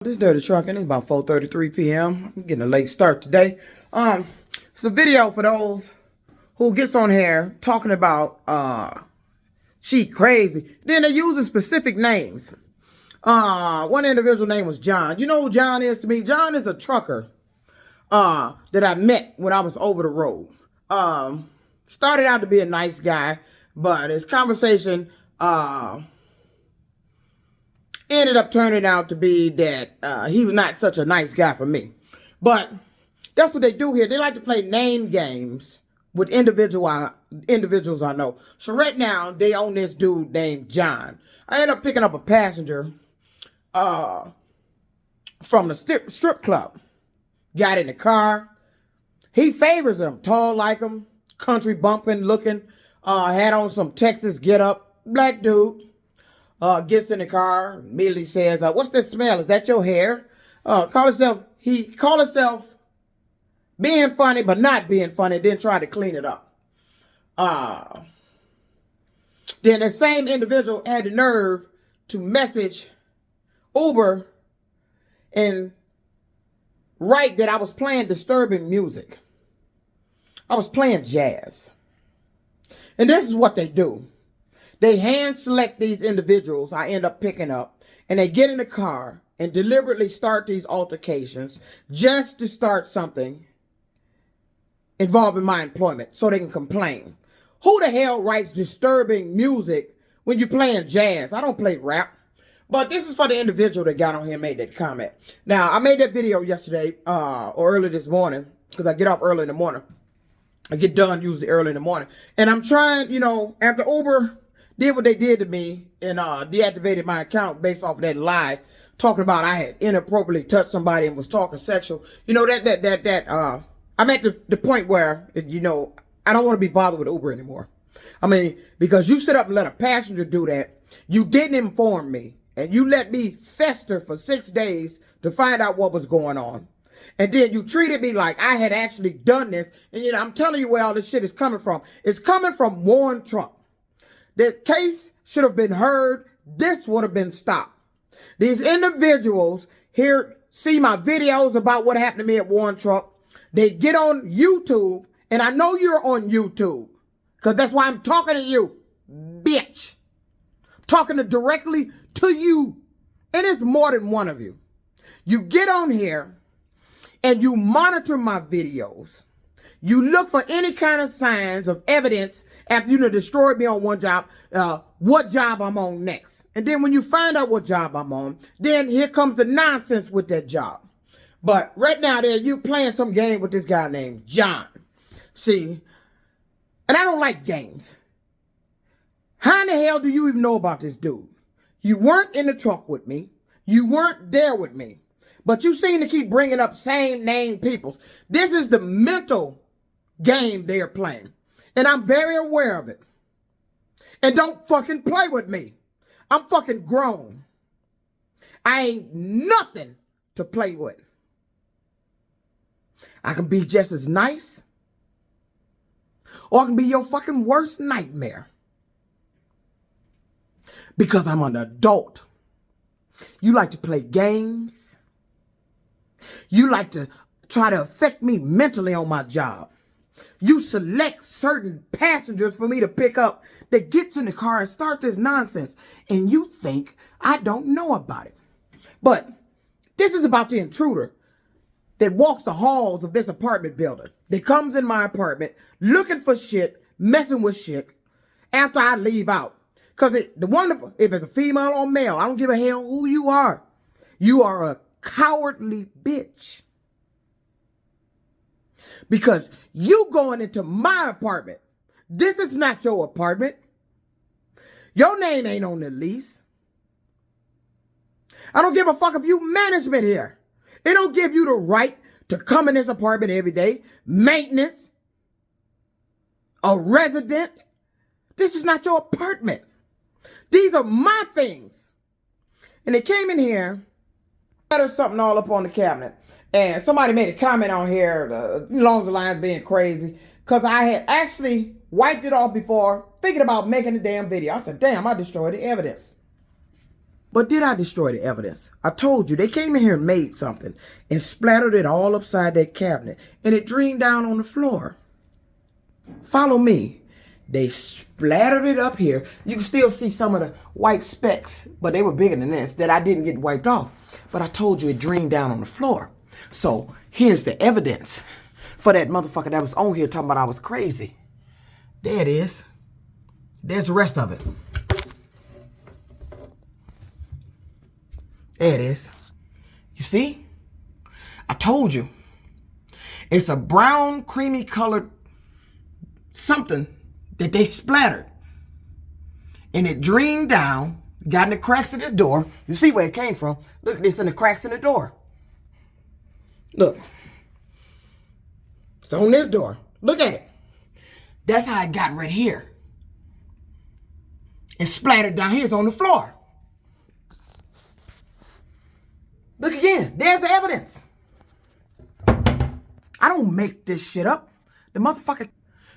This dirty trucking is about 4:33 p.m. I'm getting a late start today. It's a video for those who gets on here talking about she crazy. Then they're using specific names. One individual name was John. You know who John is to me? John is a trucker that I met when I was over the road. Started out to be a nice guy, but his conversation ended up turning out to be that he was not such a nice guy for me. But that's what they do here. They like to play name games with individuals I know. So right now, they own this dude named John. I ended up picking up a passenger from the strip club. Got in the car. He favors him. Tall like him. Country bumping looking. Had on some Texas get up. Black dude. Gets in the car, immediately says, what's that smell? Is that your hair? He called himself being funny, but not being funny, then tried to clean it up. Then the same individual had the nerve to message Uber and write that I was playing disturbing music. I was playing jazz. And this is what they do. They hand select these individuals I end up picking up, and they get in the car and deliberately start these altercations just to start something involving my employment so they can complain. Who the hell writes disturbing music when you're playing jazz? I don't play rap. But this is for the individual that got on here and made that comment. Now, I made that video yesterday or early this morning because I get off early in the morning. I get done usually early in the morning. And I'm trying, after Uber did what they did to me and deactivated my account based off of that lie, talking about I had inappropriately touched somebody and was talking sexual. I'm at the point where, I don't want to be bothered with Uber anymore. I mean, because you sit up and let a passenger do that, you didn't inform me, and you let me fester for 6 days to find out what was going on. And then you treated me like I had actually done this. And, I'm telling you where all this shit is coming from. It's coming from Warren Trump. The case should have been heard. This would have been stopped. These individuals here see my videos about what happened to me at Warren Trump. They get on YouTube, and I know you're on YouTube because that's why I'm talking to you, bitch. I'm talking directly to you, and it's more than one of you. You get on here, and you monitor my videos. You look for any kind of signs of evidence after you destroyed me on one job, what job I'm on next. And then when you find out what job I'm on, then here comes the nonsense with that job. But right now there, you playing some game with this guy named John. See, and I don't like games. How in the hell do you even know about this dude? You weren't in the truck with me. You weren't there with me. But you seem to keep bringing up same name people. This is the mental game they're playing. And I'm very aware of it. And don't fucking play with me. I'm fucking grown. I ain't nothing to play with. I can be just as nice. Or I can be your fucking worst nightmare. Because I'm an adult. You like to play games. You like to try to affect me mentally on my job. You select certain passengers for me to pick up that gets in the car and start this nonsense. And you think I don't know about it. But this is about the intruder that walks the halls of this apartment building. That comes in my apartment looking for shit, messing with shit after I leave out. Because if it's a female or male, I don't give a hell who you are. You are a cowardly bitch. Because you going into my apartment. This is not your apartment. Your name ain't on the lease. I don't give a fuck if you management here. It don't give you the right to come in this apartment every day. Maintenance. A resident. This is not your apartment. These are my things. And they came in here. There's something all up on the cabinet. And somebody made a comment on here along the lines being crazy. Because I had actually wiped it off before thinking about making a damn video. I said, damn, I destroyed the evidence. But did I destroy the evidence? I told you, they came in here and made something and splattered it all upside that cabinet. And it drained down on the floor. Follow me. They splattered it up here. You can still see some of the white specks, but they were bigger than this, that I didn't get wiped off. But I told you it drained down on the floor. So here's the evidence for that motherfucker that was on here talking about I was crazy. There it is. There's the rest of it. There it is. You see? I told you. It's a brown, creamy colored something that they splattered. And it drained down, got in the cracks of the door. You see where it came from. Look at this in the cracks in the door. Look. It's on this door. Look at it. That's how it got right here. It splattered down here. It's on the floor. Look again. There's the evidence. I don't make this shit up. The motherfucker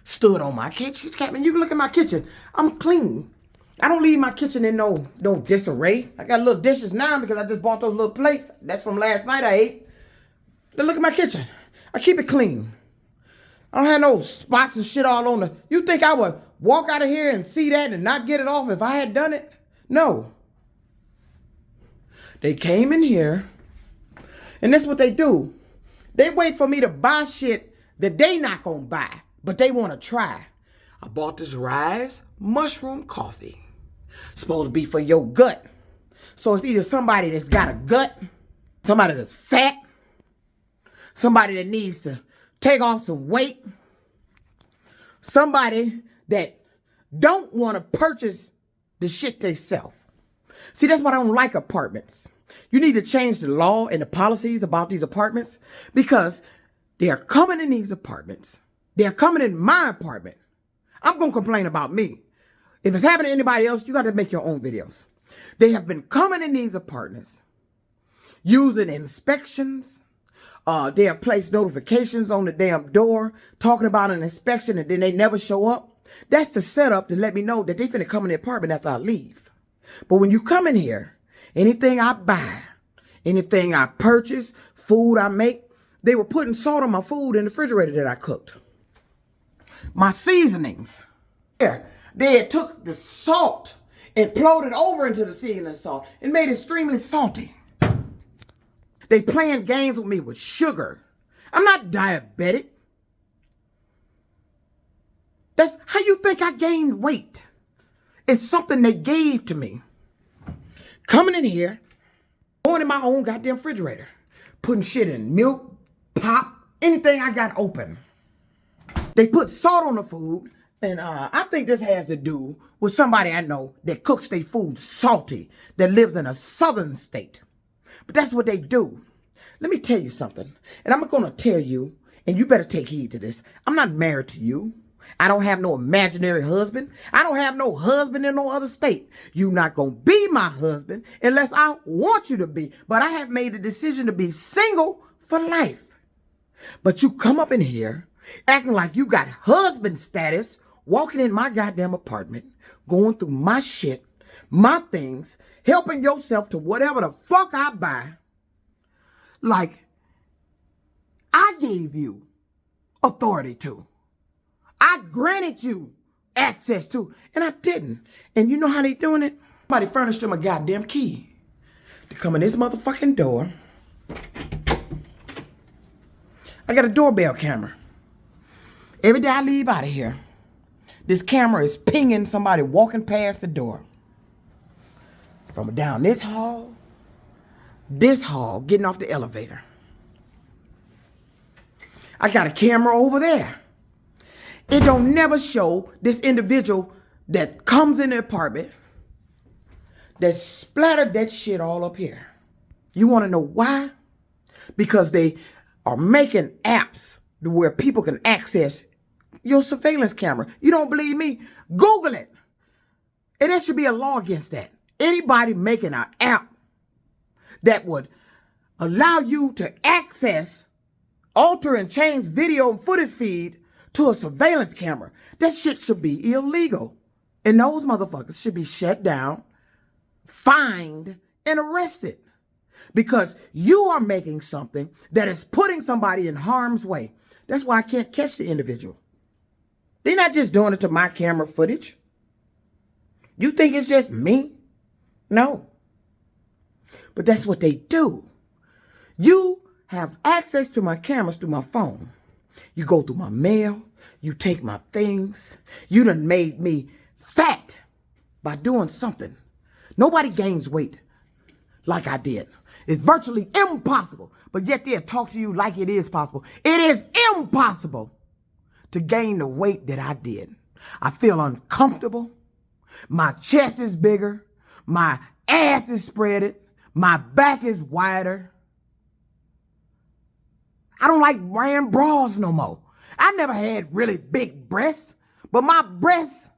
stood on my kitchen. Captain, you can look at my kitchen. I'm clean. I don't leave my kitchen in no disarray. I got little dishes now because I just bought those little plates. That's from last night I ate. Then look at my kitchen. I keep it clean. I don't have no spots and shit all on the... You think I would walk out of here and see that and not get it off if I had done it? No. They came in here, and that's what they do. They wait for me to buy shit that they not gonna buy, but they want to try. I bought this Rise mushroom coffee. Supposed to be for your gut. So it's either somebody that's got a gut, somebody that's fat, somebody that needs to take off some weight, somebody that don't want to purchase the shit they sell. See, that's why I don't like apartments. You need to change the law and the policies about these apartments because they are coming in these apartments. They are coming in my apartment. I'm going to complain about me. If it's happening to anybody else, you got to make your own videos. They have been coming in these apartments using inspections. They have placed notifications on the damn door talking about an inspection and then they never show up. That's the setup to let me know that they finna come in the apartment after I leave. But when you come in here, anything I buy, anything I purchase, food I make, they were putting salt on my food in the refrigerator that I cooked. My seasonings. Yeah, they had took the salt and poured it over into the seasoning salt and made it extremely salty. They playing games with me with sugar. I'm not diabetic. That's how you think I gained weight. It's something they gave to me. Coming in here, going in my own goddamn refrigerator, putting shit in milk, pop, anything I got open. They put salt on the food, and I think this has to do with somebody I know that cooks their food salty, that lives in a southern state. But that's what they do. Let me tell you something, and I'm going to tell you, and you better take heed to this. I'm not married to you. I don't have no imaginary husband. I don't have no husband in no other state. You're not going to be my husband unless I want you to be. But I have made a decision to be single for life. But you come up in here acting like you got husband status, walking in my goddamn apartment, going through my shit, my things, helping yourself to whatever the fuck I buy. Like, I gave you authority to. I granted you access to, and I didn't. And you know how they doing it? Somebody furnished them a goddamn key to come in this motherfucking door. I got a doorbell camera. Every day I leave out of here, this camera is pinging somebody walking past the door. From down this hall, getting off the elevator. I got a camera over there. It don't never show this individual that comes in the apartment that splattered that shit all up here. You want to know why? Because they are making apps where people can access your surveillance camera. You don't believe me? Google it. And there should be a law against that. Anybody making an app that would allow you to access, alter, and change video and footage feed to a surveillance camera, that shit should be illegal. And those motherfuckers should be shut down, fined, and arrested because you are making something that is putting somebody in harm's way. That's why I can't catch the individual. They're not just doing it to my camera footage. You think it's just me? No. But that's what they do. You have access to my cameras through my phone. You go through my mail. You take my things. You done made me fat by doing something. Nobody gains weight like I did. It's virtually impossible. But yet they'll talk to you like it is possible. It is impossible to gain the weight that I did. I feel uncomfortable. My chest is bigger. My ass is spreaded. My back is wider. I don't like wearing bras no more. I never had really big breasts, but my breasts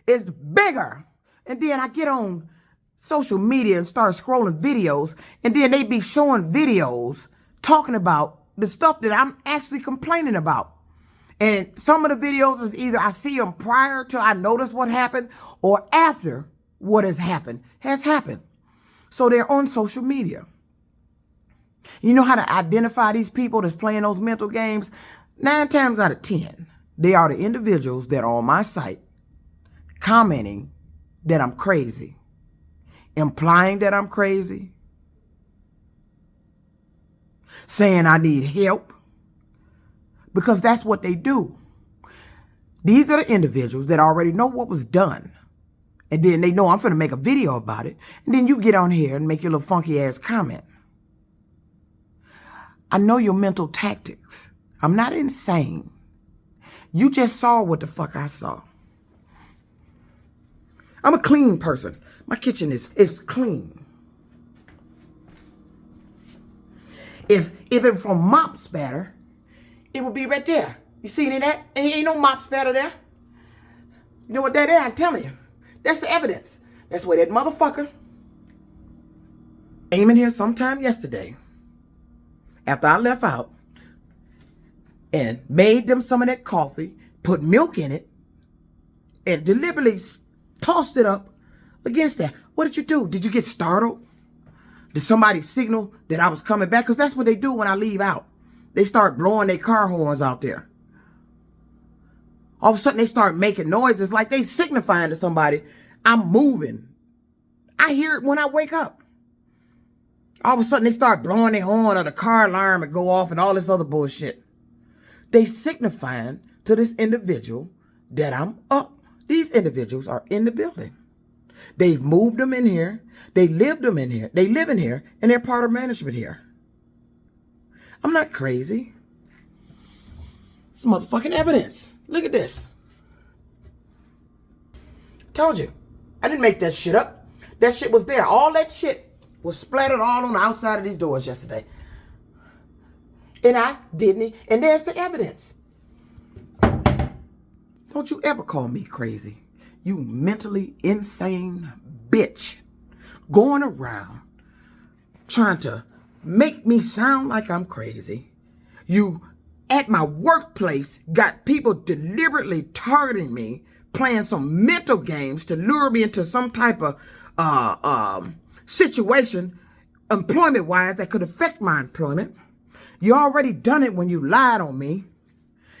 is bigger. And then I get on social media and start scrolling videos, and then they be showing videos talking about the stuff that I'm actually complaining about. And some of the videos is either I see them prior to I notice what happened or after what has happened. So they're on social media. You know how to identify these people that's playing those mental games? 9 times out of 10, they are the individuals that are on my site commenting that I'm crazy, implying that I'm crazy, saying I need help, because that's what they do. These are the individuals that already know what was done. And then they know I'm finna make a video about it. And then you get on here and make your little funky ass comment. I know your mental tactics. I'm not insane. You just saw what the fuck I saw. I'm a clean person. My kitchen is clean. If it was from mop spatter, it would be right there. You see any of that? Ain't no mop spatter there. You know what that is? I'm telling you. That's the evidence. That's where that motherfucker came in here sometime yesterday after I left out and made them some of that coffee, put milk in it, and deliberately tossed it up against that. What did you do? Did you get startled? Did somebody signal that I was coming back? Because that's what they do when I leave out. They start blowing their car horns out there. All of a sudden, they start making noises like they signifying to somebody, I'm moving. I hear it when I wake up. All of a sudden, they start blowing their horn or the car alarm and go off and all this other bullshit. They signifying to this individual that I'm up. These individuals are in the building. They've moved them in here. They lived them in here. They live in here, and they're part of management here. I'm not crazy. It's motherfucking evidence. Look at this. Told you. I didn't make that shit up. That shit was there. All that shit was splattered all on the outside of these doors yesterday. And I didn't. And there's the evidence. Don't you ever call me crazy. You mentally insane bitch. Going around trying to make me sound like I'm crazy. You, at my workplace, got people deliberately targeting me, playing some mental games to lure me into some type of situation, employment-wise, that could affect my employment. You already done it when you lied on me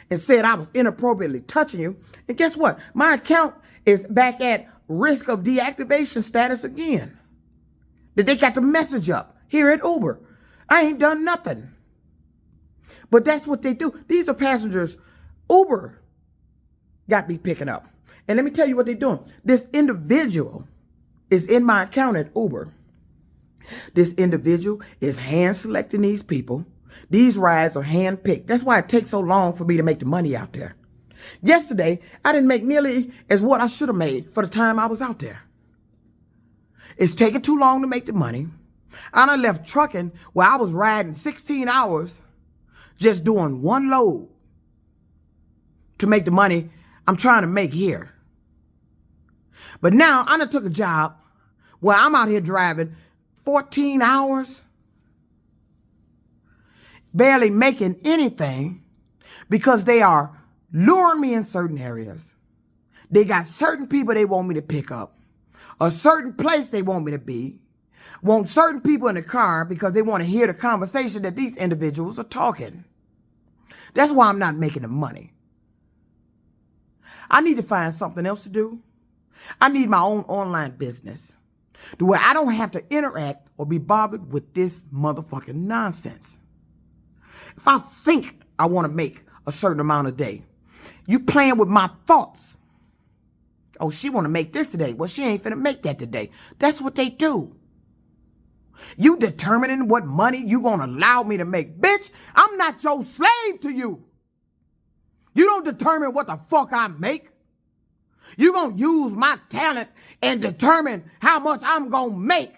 and said I was inappropriately touching you. And guess what? My account is back at risk of deactivation status again. That they got the message up here at Uber. I ain't done nothing. But that's what they do. These are passengers Uber got me picking up. And let me tell you what they're doing. This individual is in my account at Uber. This individual is hand selecting these people. These rides are hand picked. That's why it takes so long for me to make the money out there. Yesterday, I didn't make nearly as what I should have made for the time I was out there. It's taking too long to make the money. I done left trucking where I was riding 16 hours just doing one load to make the money I'm trying to make here. But now I done took a job where I'm out here driving 14 hours, barely making anything because they are luring me in certain areas. They got certain people they want me to pick up, a certain place they want me to be, want certain people in the car because they want to hear the conversation that these individuals are talking. That's why I'm not making the money. I need to find something else to do. I need my own online business to where I don't have to interact or be bothered with this motherfucking nonsense. If I think I want to make a certain amount a day, you playing with my thoughts. Oh, she want to make this today. Well, she ain't finna make that today. That's what they do. You determining what money you gonna allow me to make. Bitch, I'm not your slave to you. You don't determine what the fuck I make. You gonna use my talent and determine how much I'm gonna make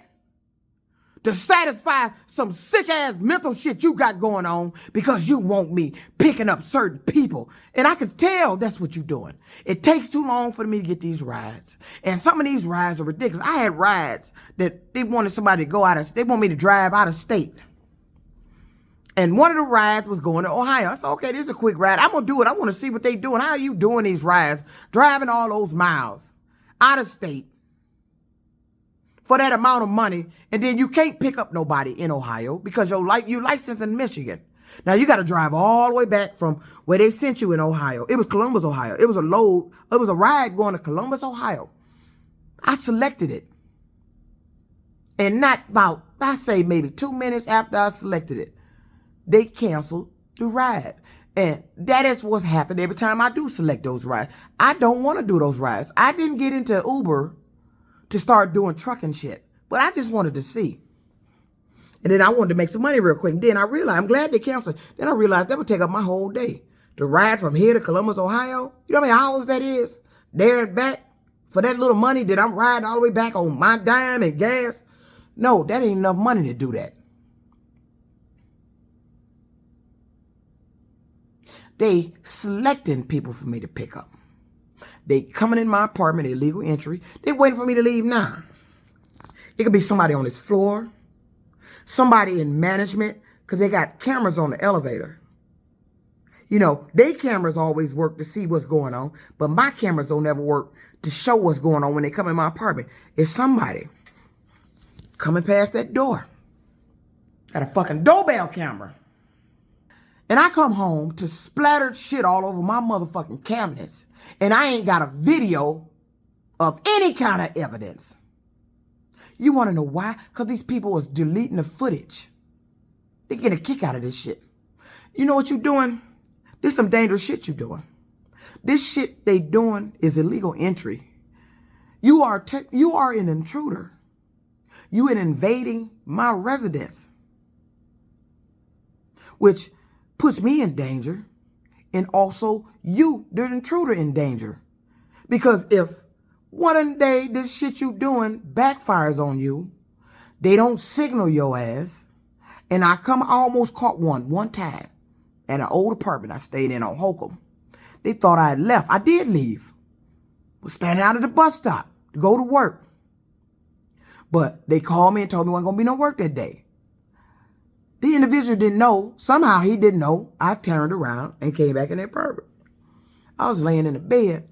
to satisfy some sick-ass mental shit you got going on because you want me picking up certain people. And I can tell that's what you're doing. It takes too long for me to get these rides. And some of these rides are ridiculous. I had rides that they wanted somebody to go they want me to drive out of state. And one of the rides was going to Ohio. I said, okay, this is a quick ride. I'm going to do it. I want to see what they doing. How are you doing these rides? Driving all those miles out of state for that amount of money, and then you can't pick up nobody in Ohio because you licensed in Michigan. Now you got to drive all the way back from where they sent you in Ohio. It was Columbus, Ohio. It was a ride going to Columbus, Ohio. I selected it. And not about, I say maybe 2 minutes after I selected it, they canceled the ride. And that is what's happened every time I do select those rides. I don't want to do those rides. I didn't get into Uber to start doing trucking shit, but I just wanted to see. And then I wanted to make some money real quick. And then I realized, I'm glad they canceled. Then I realized that would take up my whole day. To ride from here to Columbus, Ohio. You know how many hours that is? There and back. For that little money that I'm riding all the way back on my dime and gas. No, that ain't enough money to do that. They selecting people for me to pick up. They coming in my apartment, illegal entry. They waiting for me to leave now. It could be somebody on this floor. Somebody in management, because they got cameras on the elevator. You know, their cameras always work to see what's going on, but my cameras don't ever work to show what's going on when they come in my apartment. It's somebody coming past that door. Got a fucking doorbell camera. And I come home to splattered shit all over my motherfucking cabinets. And I ain't got a video of any kind of evidence. You want to know why? Because these people was deleting the footage. They get a kick out of this shit. You know what you doing? This some dangerous shit you doing. This shit they doing is illegal entry. You are an intruder. You are invading my residence. Which puts me in danger. And also you, the intruder, in danger. Because if one day this shit you doing backfires on you, they don't signal your ass. And I almost caught one time at an old apartment I stayed in on Holcomb. They thought I had left. I did leave. Was standing out at the bus stop to go to work. But they called me and told me there wasn't going to be no work that day. The individual didn't know. Somehow he didn't know. I turned around and came back in the apartment. I was laying in the bed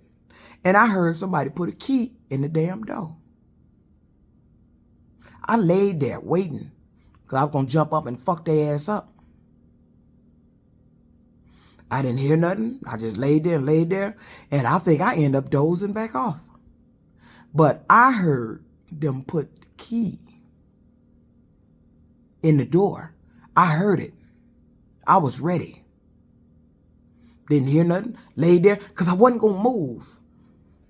and I heard somebody put a key in the damn door. I laid there waiting because I was going to jump up and fuck their ass up. I didn't hear nothing. I just laid there. And I think I ended up dozing back off. But I heard them put the key in the door. I heard it. I was ready. Didn't hear nothing. Laid there because I wasn't going to move.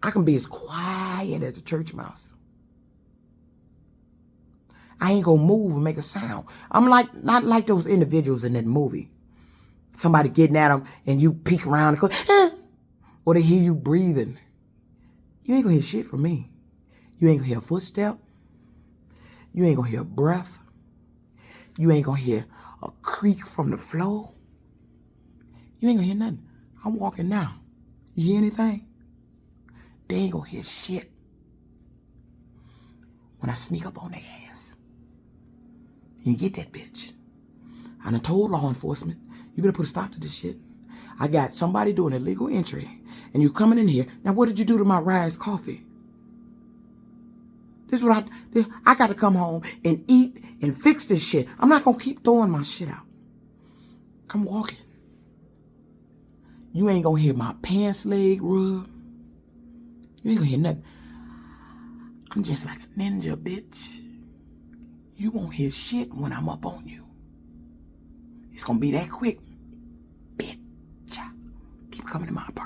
I can be as quiet as a church mouse. I ain't going to move and make a sound. I'm not like those individuals in that movie. Somebody getting at them and you peek around and go, eh, or they hear you breathing. You ain't going to hear shit from me. You ain't going to hear a footstep. You ain't going to hear a breath. You ain't going to hear a creak from the floor. You ain't going to hear nothing. I'm walking now. You hear anything? They ain't going to hear shit. When I sneak up on their ass. And you get that bitch. I done told law enforcement, you better put a stop to this shit. I got somebody doing illegal entry. And you coming in here. Now what did you do to my Rise coffee? I got to come home and eat and fix this shit. I'm not going to keep throwing my shit out. I'm walking. You ain't going to hear my pants leg rub. You ain't going to hear nothing. I'm just like a ninja, bitch. You won't hear shit when I'm up on you. It's going to be that quick. Bitch. Keep coming to my apartment.